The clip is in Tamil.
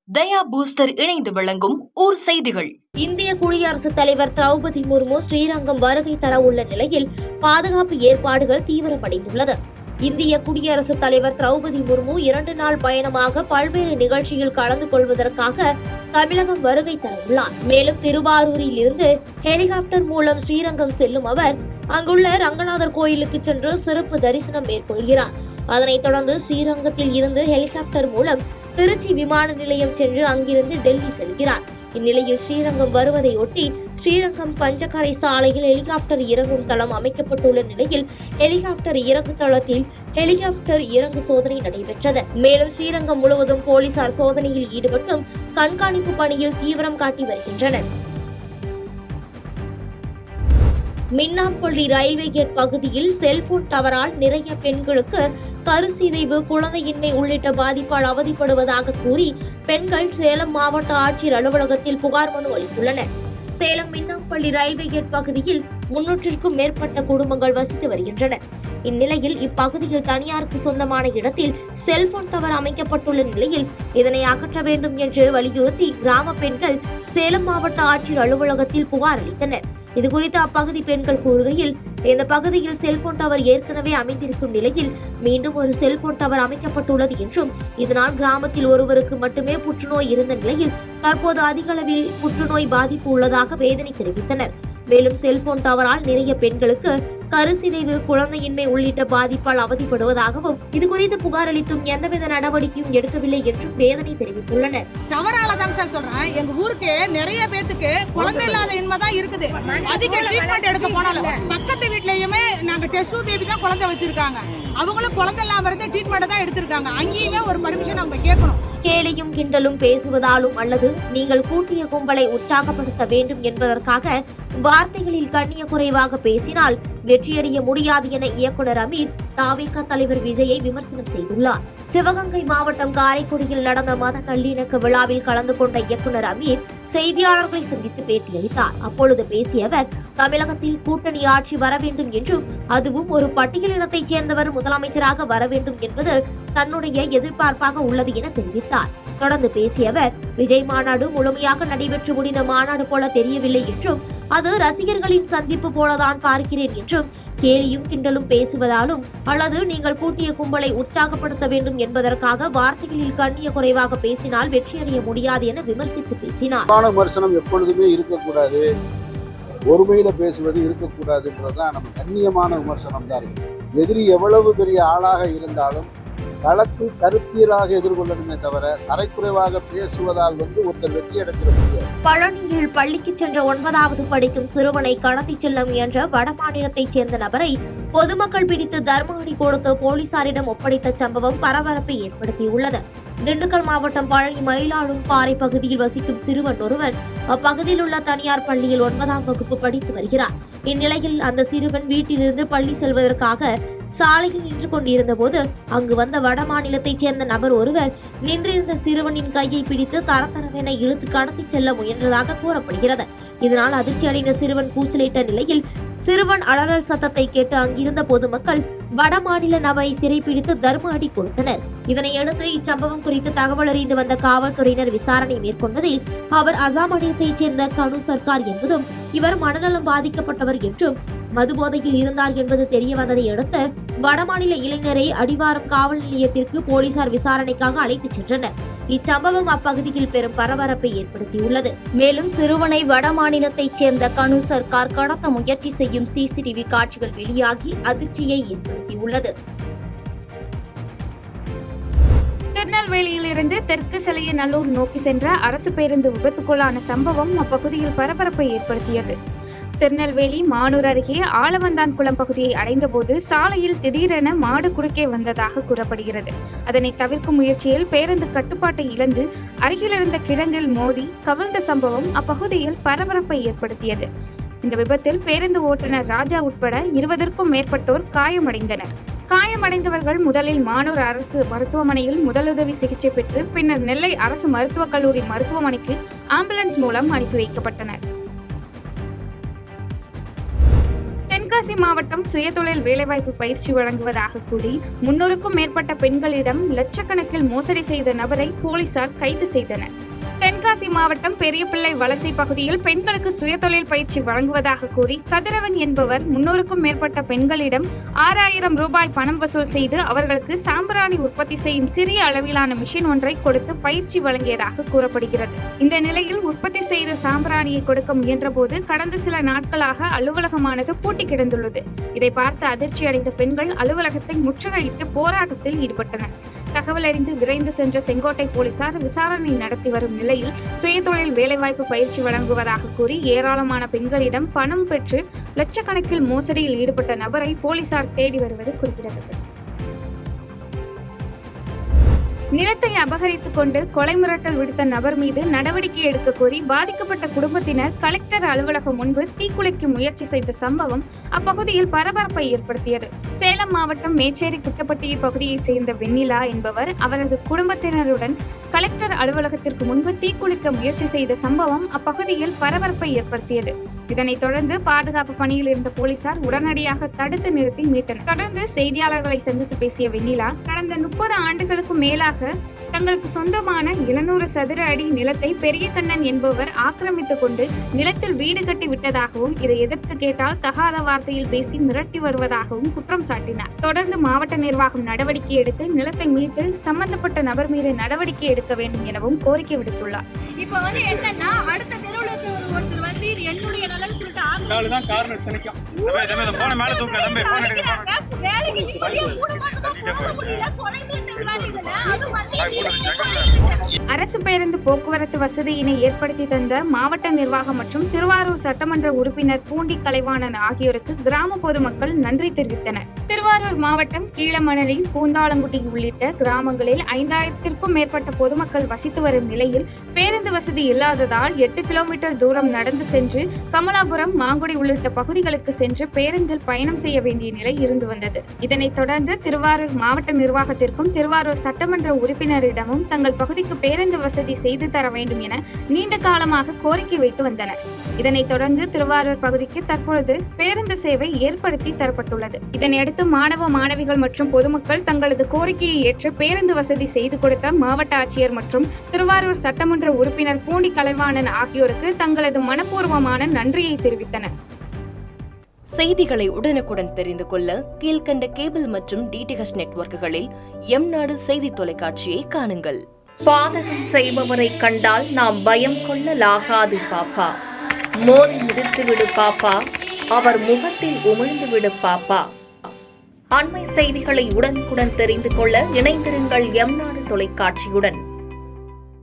தயா பூஸ்டர் இணைந்து வழங்கும் ஊர் செய்திகள். இந்திய குடியரசுத் தலைவர் திரௌபதி முர்மு ஸ்ரீரங்கம் வருகை தர உள்ள நிலையில் பாதுகாப்பு ஏற்பாடுகள் தீவிரமடைந்துள்ளது. இந்திய குடியரசுத் தலைவர் திரௌபதி முர்மு 2 நாள் பயணமாக பல்வேறு நிகழ்ச்சியில் கலந்து கொள்வதற்காக தமிழகம் வருகை தர உள்ளார். மேலும் திருவாரூரில் இருந்து ஹெலிகாப்டர் மூலம் ஸ்ரீரங்கம் செல்லும் அவர் அங்குள்ள ரங்கநாதர் கோயிலுக்கு சென்று சிறப்பு தரிசனம் மேற்கொள்கிறார். அதனைத் தொடர்ந்து ஸ்ரீரங்கத்தில் இருந்து ஹெலிகாப்டர் மூலம் திருச்சி விமான நிலையம் சென்று அங்கிருந்து டெல்லி செல்கிறார். இந்நிலையில் ஸ்ரீரங்கம் வருவதையொட்டி ஸ்ரீரங்கம் பஞ்சக்கரை சாலையில் ஹெலிகாப்டர் இறங்கும் தளம் அமைக்கப்பட்டுள்ள நிலையில் ஹெலிகாப்டர் இறங்கு தளத்தில் ஹெலிகாப்டர் இறங்கு சோதனை நடைபெற்றது. மேலும் ஸ்ரீரங்கம் முழுவதும் போலீசார் சோதனையில் ஈடுபட்டும் கண்காணிப்பு பணியில் தீவிரம் காட்டி வருகின்றனர். மின்னாம்பள்ளி ரயில்வே கேட் பகுதியில் செல்போன் டவரால் நிறைய பெண்களுக்கு கருசிதைவு, குழந்தையின்மை உள்ளிட்ட பாதிப்பால் அவதிப்படுவதாக கூறி பெண்கள் சேலம் மாவட்ட ஆட்சியர் அலுவலகத்தில் புகார் மனு அளித்துள்ளனர். சேலம் மின்னாம்பள்ளி ரயில்வே கேட் பகுதியில் 300க்கும் மேற்பட்ட குடும்பங்கள் வசித்து வருகின்றனர். இந்நிலையில் இப்பகுதியில் தனியாருக்கு சொந்தமான இடத்தில் செல்போன் டவர் அமைக்கப்பட்டுள்ள நிலையில் இதனை அகற்ற வேண்டும் என்று வலியுறுத்தி கிராம பெண்கள் சேலம் மாவட்ட ஆட்சியர் அலுவலகத்தில் புகார் அளித்தனர். இதுகுறித்து அப்பகுதி பெண்கள் கூறுகையில், இந்த பகுதியில் செல்போன் டவர் ஏற்கனவே அமைந்திருக்கும் நிலையில் மீண்டும் ஒரு செல்போன் டவர் அமைக்கப்பட்டுள்ளது என்றும் இதனால் கிராமத்தில் ஒருவருக்கு மட்டுமே புற்றுநோய் இருந்த நிலையில் தற்போது அதிக அளவில் புற்றுநோய் பாதிப்பு உள்ளதாக வேதனை தெரிவித்தனர். மேலும் செல்போன் டவரால் நிறைய பெண்களுக்கு கருசிதைவு, குழந்தையின்மை உள்ளிட்ட பாதிப்பால் அவதிப்படுவதாகவும் இதுகுறித்து புகார் அளித்தும் எந்தவித நடவடிக்கையும் எடுக்கவில்லை என்றும் வேதனை தெரிவித்துள்ளனர். டவராலதான் சார் சொல்றேன், எங்க ஊருக்கு நிறைய பேத்துக்கு குழந்தை இல்லாத இன்மை தான் இருக்குது. அதிக ட்ரீட்மெண்ட் எடுக்க போனாலும் பக்கத்து வீட்லயுமே நாங்க டெஸ்ட் டியூப் தான் குழந்தை வச்சிருக்காங்க. அவங்களும் குழந்தை இல்லாம இருந்து ட்ரீட்மெண்ட் தான் எடுத்திருக்காங்க. அங்கேயுமே ஒரு பர்மிஷன் அவங்க கேட்கணும். கேலியும் கிண்டலும் பேசுவதாலும் அல்லது நீங்கள் கூட்டிய கும்பலை உற்சாகப்படுத்த வேண்டும் என்பதற்காக வார்த்தைகளில் கண்ணிய குறைவாக பேசினால் வெற்றியடைய முடியாது என இயக்குனர் அமீர் தாவேகா தலைவர் விஜயை விமர்சனம் செய்துள்ளார். சிவகங்கை மாவட்டம் காரைக்குடியில் நடந்த மத நல்லிணக்க விழாவில் கலந்து கொண்ட இயக்குனர் அமீர் செய்தியாளர்களை சந்தித்து பேட்டியளித்தார். அப்பொழுது பேசிய அவர், தமிழகத்தில் கூட்டணி ஆட்சி வர வேண்டும் என்றும் அதுவும் ஒரு பட்டியலினத்தைச் சேர்ந்தவர் முதலமைச்சராக வர வேண்டும் என்பது தன்னுடைய எதிர்பார்ப்பாக உள்ளது என தெரிவித்தார். தொடர்ந்து பேசிய அவர், விஜய் மாநாடு முழுமையாக நடைபெற்று முடிந்த மாநாடு போல தெரியவில்லை என்றும் அது ரசிகர்களின் சந்திப்பு போலதான் பார்க்கிறேன் என்றும் கேலியும் கிண்டலும் பேசுவதாலும் அல்லது நீங்கள் கூட்டிய கும்பலை உற்சாகப்படுத்த வேண்டும் என்பதற்காக வார்த்தைகளில் கண்ணிய குறைவாக பேசினால் வெற்றியடைய முடியாது என விமர்சித்து பேசினார். விமர்சனம் எப்பொழுதுமே இருக்கக்கூடாது, ஒருமையில பேசுவது இருக்கக்கூடாதுன்றதுதான் நம்ம கண்ணியமான விமர்சனம் தான் இருக்கு. எதிரி எவ்வளவு பெரிய ஆளாக இருந்தாலும் களத்தில் கருத்தியலாக எதிர்கொள்ளணுமே தவிர தரைக்குறைவாக பேசுவதால் ஒருத்தர் வெற்றி அடைந்திட முடியாது. பழனியில் பள்ளிக்கு சென்ற 9வது படிக்கும் சிறுவனை கடத்தி செல்ல முயன்ற வடமாநிலத்தைச் சேர்ந்த நபரை பொதுமக்கள் பிடித்து தர்ம அடி கொடுத்து போலீசாரிடம் ஒப்படைத்த சம்பவம் பரபரப்பை ஏற்படுத்தியுள்ளது. திண்டுக்கல் மாவட்டம் பழனி மயிலாடும் பாறை பகுதியில் வசிக்கும் சிறுவன் ஒருவன் அப்பகுதியில் உள்ள தனியார் பள்ளியில் 9ஆம் வகுப்பு படித்து வருகிறார். இந்நிலையில் அந்த சிறுவன் வீட்டிலிருந்து பள்ளி செல்வதற்காக சாலையில் நின்று கொண்டிருந்த போது அங்கு வந்த வட மாநிலத்தைச் சேர்ந்த நபர் ஒருவர் நின்றிருந்த சிறுவனின் கையை பிடித்து தரதரவென இழுத்து கடத்தி செல்ல முயன்றதாக கூறப்படுகிறது. இதனால் அதிர்ச்சி அடைந்த சிறுவன் கூச்சலிட்ட நிலையில் சிறுவன் அலறல் சத்தத்தை கேட்டு அங்கிருந்த பொதுமக்கள் வடமாநில நபரை சிறைப்பிடித்து தர்ம அடி கொடுத்தனர். இதனையடுத்து இச்சம்பவம் குறித்து தகவல் அறிந்து வந்த காவல்துறையினர் விசாரணை மேற்கொண்டதில் அவர் அசாம் மாநிலத்தைச் சேர்ந்த கனு சர்க்கார் என்பதும் இவர் மனநலம் பாதிக்கப்பட்டவர் என்றும் மதுபோதையில் இருந்தார் என்பது தெரிய வந்ததை அடுத்து வடமாநில இளைஞரை அடிவாரம் காவல் நிலையத்திற்கு போலீசார் விசாரணைக்காக அழைத்துச் சென்றனர். இச்சம்பவம் அப்பகுதியில் பெரும் பரபரப்பை ஏற்படுத்தியுள்ளது. மேலும் சிறுவனை வடமாநிலத்தைச் சேர்ந்த கனு சர்க்கார் கடத்த முயற்சி செய்யும் சிசிடிவி காட்சிகள் வெளியாகி அதிர்ச்சியை ஏற்படுத்தியுள்ளது. திருநெல்வேலியிலிருந்து தெற்கு செலையநல்லூர் நோக்கி சென்ற அரசு பேருந்து விபத்துக்குள்ளான சம்பவம் அப்பகுதியில் பரபரப்பை ஏற்படுத்தியது. திருநெல்வேலி மானூர் அருகே ஆலவந்தான்குளம் பகுதியை அடைந்தபோது சாலையில் திடீரென மாடு குறுக்கே வந்ததாக கூறப்படுகிறது. அதனை தவிர்க்கும் முயற்சியில் பேருந்து கட்டுப்பாட்டை இழந்து அருகிலிருந்த கிடங்கில் மோதி கவிழ்ந்த சம்பவம் அப்பகுதியில் பரபரப்பை ஏற்படுத்தியது. இந்த விபத்தில் பேருந்து ஓட்டுநர் ராஜா உட்பட 20க்கும் மேற்பட்டோர் காயமடைந்தனர். காயமடைந்தவர்கள் முதலில் மானூர் அரசு மருத்துவமனையில் முதலுதவி சிகிச்சை பெற்று பின்னர் நெல்லை அரசு மருத்துவக் கல்லூரி மருத்துவமனைக்கு ஆம்புலன்ஸ் மூலம் அனுப்பி வைக்கப்பட்டனர். தென்காசி மாவட்டம் சுயதொழில் வேலைவாய்ப்பு பயிற்சி வழங்குவதாக கூறி 300க்கும் மேற்பட்ட பெண்களிடம் லட்சக்கணக்கில் மோசடி செய்த நபரை போலீசார் கைது செய்தனர். தென்காசி மாவட்டம் பெரியபிள்ளை வலசை பகுதியில் பெண்களுக்கு சுயதொழில் பயிற்சி வழங்குவதாக கூறி கதிரவன் என்பவர் 300க்கும் மேற்பட்ட பெண்களிடம் 6000 ரூபாய் பணம் வசூல் செய்து அவர்களுக்கு சாம்பிராணி உற்பத்தி செய்யும் சிறிய அளவிலான மிஷின் ஒன்றை கொடுத்து பயிற்சி வழங்கியதாக கூறப்படுகிறது. இந்த நிலையில் உற்பத்தி செய்த சாம்பிராணியை கொடுக்க முயன்றபோது கடந்த சில நாட்களாக அலுவலகமானது பூட்டி கிடந்துள்ளது. இதை பார்த்து அதிர்ச்சி அடைந்த பெண்கள் அலுவலகத்தை முற்றுகையிட்டு போராட்டத்தில் ஈடுபட்டனர். தகவல் அறிந்து விரைந்து சென்ற செங்கோட்டை போலீசார் விசாரணை நடத்தி வரும் நிலையில் சுயதொழில் வேலைவாய்ப்பு பயிற்சி வழங்குவதாக கூறி ஏராளமான பெண்களிடம் பணம் பெற்று லட்சக்கணக்கில் மோசடியில் ஈடுபட்ட நபரை போலீசார் தேடி வருவது குறிப்பிடத்தக்கது. நிலத்தை அபகரித்துக் கொண்டு கொலை மிரட்டல் விடுத்த நபர் மீது நடவடிக்கை எடுக்க கோரி பாதிக்கப்பட்ட குடும்பத்தினர் கலெக்டர் அலுவலகம் முன்பு தீக்குளிக்க முயற்சி செய்த சம்பவம் அப்பகுதியில் பரபரப்பை ஏற்படுத்தியது. சேலம் மாவட்டம் மேச்சேரி குட்டப்பட்டி பகுதியைச் சேர்ந்த வெண்ணிலா என்பவர் அவரது குடும்பத்தினருடன் கலெக்டர் அலுவலகத்திற்கு முன்பு தீக்குளிக்க முயற்சி செய்த சம்பவம் அப்பகுதியில் பரபரப்பை ஏற்படுத்தியது. இதனைத் தொடர்ந்து பாதுகாப்பு பணியில் இருந்த போலீசார் உடனடியாக தடுத்து நிறுத்தி மீட்டனர். தொடர்ந்து செய்தியாளர்களை சந்தித்து பேசிய வெண்ணிலா, கடந்த 30 ஆண்டுகளுக்கும் மேலாக தங்களுக்கு சொந்தமான 700 சதுர அடி நிலத்தை பெரிய கண்ணன் என்பவர் ஆக்கிரமித்துக் கொண்டு நிலத்தில் வீடு கட்டி விட்டதாகவும் இதை எதிர்த்து கேட்டால் தகாத வார்த்தையில் பேசி மிரட்டி வருவதாகவும் குற்றம் சாட்டினார். தொடர்ந்து மாவட்ட நிர்வாகம் நடவடிக்கை எடுத்து நிலத்தை மீட்டு சம்பந்தப்பட்ட நபர் மீது நடவடிக்கை எடுக்க வேண்டும் எனவும் கோரிக்கை விடுத்துள்ளார். இப்ப என்னன்னா அடுத்த தெருவுக்கு ஒருத்தர் வந்து என்னுடைய நலன் சொல்லிட்டு வேலைக்கு 3 மாசமா போக முடியல. கொலை மிரட்டல் வேலைகள அது அரசு பேருந்து போக்குவரத்து வசதியினை ஏற்படுத்தி தந்த மாவட்ட நிர்வாகம் மற்றும் திருவாரூர் சட்டமன்ற உறுப்பினர் பூண்டி கலைவாணன் ஆகியோருக்கு கிராம பொதுமக்கள் நன்றி தெரிவித்தனர். திருவாரூர் மாவட்டம் கீழமணலி, பூந்தாளங்குடி உள்ளிட்ட கிராமங்களில் 5000த்திற்கும் மேற்பட்ட பொதுமக்கள் வசித்து வரும் நிலையில் பேருந்து வசதி இல்லாததால் 8 கிலோமீட்டர் தூரம் நடந்து சென்று கமலாபுரம், மாங்குடி உள்ளிட்ட பகுதிகளுக்கு சென்று பேருந்தில் பயணம் செய்ய வேண்டிய நிலை இருந்து வந்தது. இதனைத் தொடர்ந்து திருவாரூர் மாவட்ட நிர்வாகத்திற்கும் திருவாரூர் சட்டமன்ற உறுப்பினரிடமும் தங்கள் பகுதிக்கு பேருந்து வசதி செய்து தர வேண்டும் என நீண்ட காலமாக கோரிக்கை வைத்து வந்தனர். இதனைத் தொடர்ந்து திருவாரூர் பகுதிக்கு தற்பொழுது பேருந்து சேவை ஏற்படுத்தி தரப்பட்டுள்ளது. இதனையடுத்து மாணவ மாணவிகள் மற்றும் பொதுமக்கள் தங்களது கோரிக்கையை ஏற்று பேருந்து வசதி செய்து கொடுத்த மாவட்ட ஆட்சியர் மற்றும் திருவாரூர் சட்டமன்ற உறுப்பினர் பூண்டி கலைவாணன் ஆகியோருக்கு தங்களது மனப்பூர்வமான நன்றியை தெரிவித்தனர். செய்திகளை உடனுக்குடன் தெரிந்து கொள்ள கீழ்க்கண்ட கேபிள் மற்றும் டிடிஎச் நெட்வொர்க்குகளில் எம்நாடு செய்தி தொலைக்காட்சியை காணுங்கள். பாதகம் செய்பவரை கண்டால் நாம் பயம் கொள்ளலாகாது பாப்பா. மோதி மிதித்து விடு பாப்பா, அவர் முகத்தில் உமிழ்ந்து விடு பாப்பா. அண்மை செய்திகளை உடனுக்குடன் தெரிந்து கொள்ள இணைந்திருங்கள் எம்நாடு தொலைக்காட்சியுடன்.